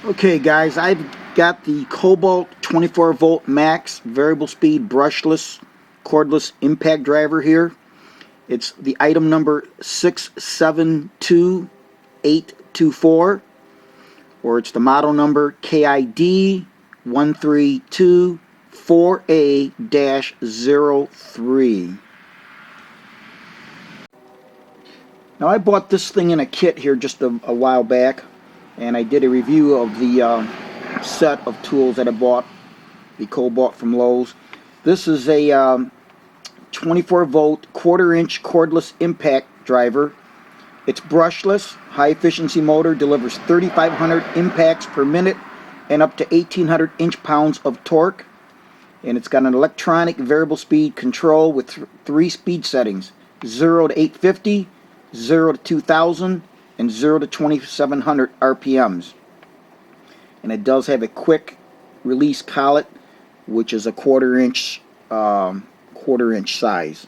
Okay guys, I've got the Kobalt 24 volt max variable speed brushless cordless impact driver here. It's the item number 672824, or it's the model number KID 1324A-03. Now I bought this thing in a kit here just a while back, and I did a review of the set of tools that I bought, the Kobalt from Lowe's. This is a 24 volt quarter-inch cordless impact driver. It's brushless, high efficiency motor, delivers 3,500 impacts per minute and up to 1,800 inch-pounds of torque. And it's got an electronic variable speed control with three speed settings: 0 to 850, 0 to 2000, and 0 to 2700 RPMs. And it does have a quick release collet, which is a quarter-inch size.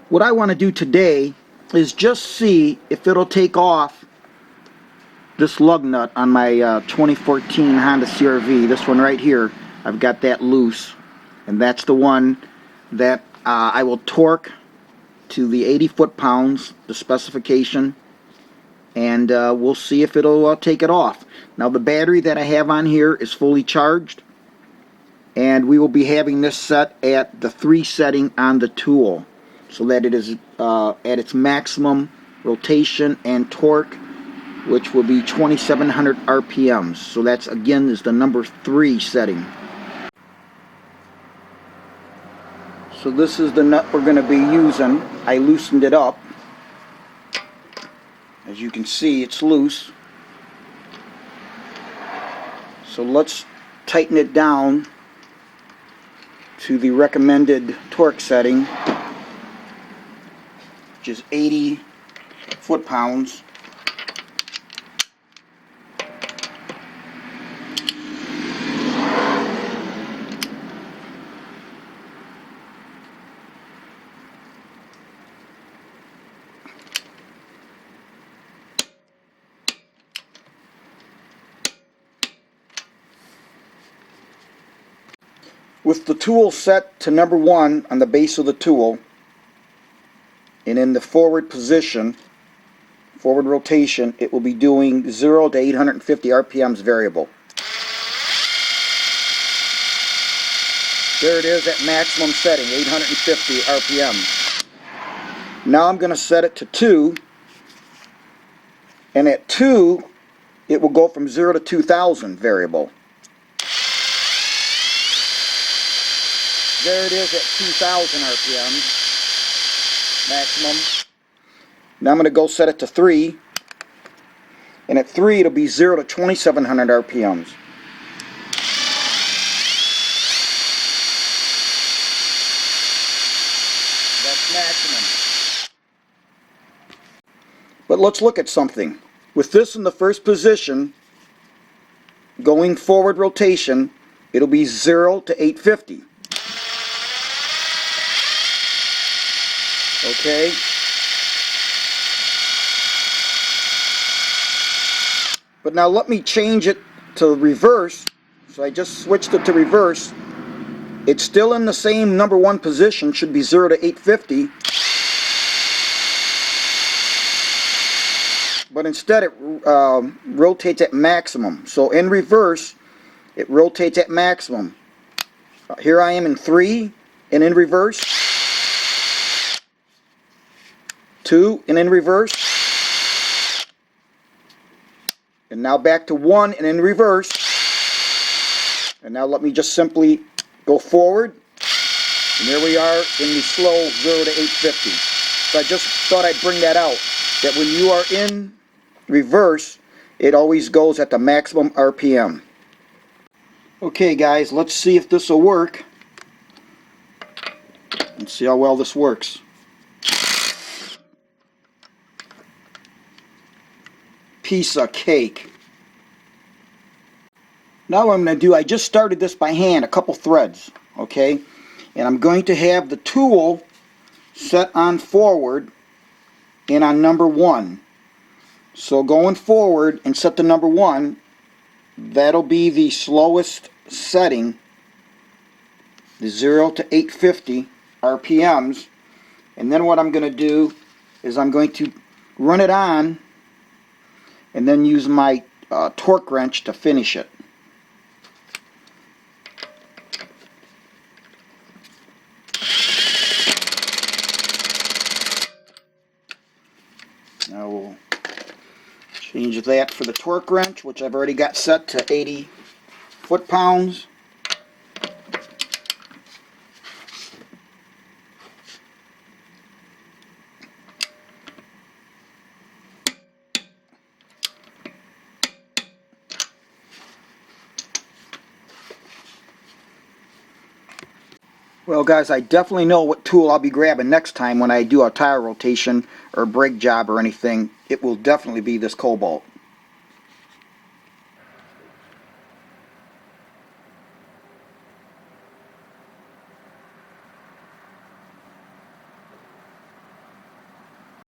What I want to do today is just see if it'll take off this lug nut on my 2014 Honda CR-V. This one right here, I've got that loose, and that's the one that I will torque to the 80 foot-pounds, the specification, and we'll see if it'll take it off. Now the battery that I have on here is fully charged, and we will be having this set at the 3 setting on the tool, so that it is at its maximum rotation and torque, which will be 2700 RPMs. So that's, again, is the number 3 setting. So this is the nut we're going to be using. I loosened it up. As you can see, it's loose. So let's tighten it down to the recommended torque setting, which is 80 foot-pounds. With the tool set to number 1 on the base of the tool, and in the forward position, forward rotation, it will be doing 0 to 850 RPMs variable. There it is at maximum setting, 850 RPM. Now I'm going to set it to 2, and at 2 it will go from 0 to 2000 variable. There it is at 2,000 RPM maximum. Now I'm going to go set it to 3, and at 3 it'll be 0 to 2,700 RPMs. That's maximum. But let's look at something. With this in the first position, going forward rotation, it'll be 0 to 850. Okay. But now let me change it to reverse. So I just switched it to reverse. It's still in the same number 1 position, should be 0 to 850. But instead it rotates at maximum. So in reverse, it rotates at maximum. Here I am in 3, and in reverse. 2, and in reverse. And now back to 1, and in reverse. And now let me just simply go forward. And there we are in the slow 0 to 850. So I just thought I'd bring that out, that when you are in reverse, it always goes at the maximum RPM. Okay guys, let's see if this will work. Let's see how well this works. Piece of cake. Now what I'm going to do, I just started this by hand, a couple threads, okay? And I'm going to have the tool set on forward and on number 1. So going forward and set the number 1, that'll be the slowest setting, the 0 to 850 RPMs. And then what I'm going to do is I'm going to run it on and then use my torque wrench to finish it. Now we'll change that for the torque wrench, which I've already got set to 80 foot-pounds. Well guys, I definitely know what tool I'll be grabbing next time when I do a tire rotation or brake job or anything. It will definitely be this Kobalt.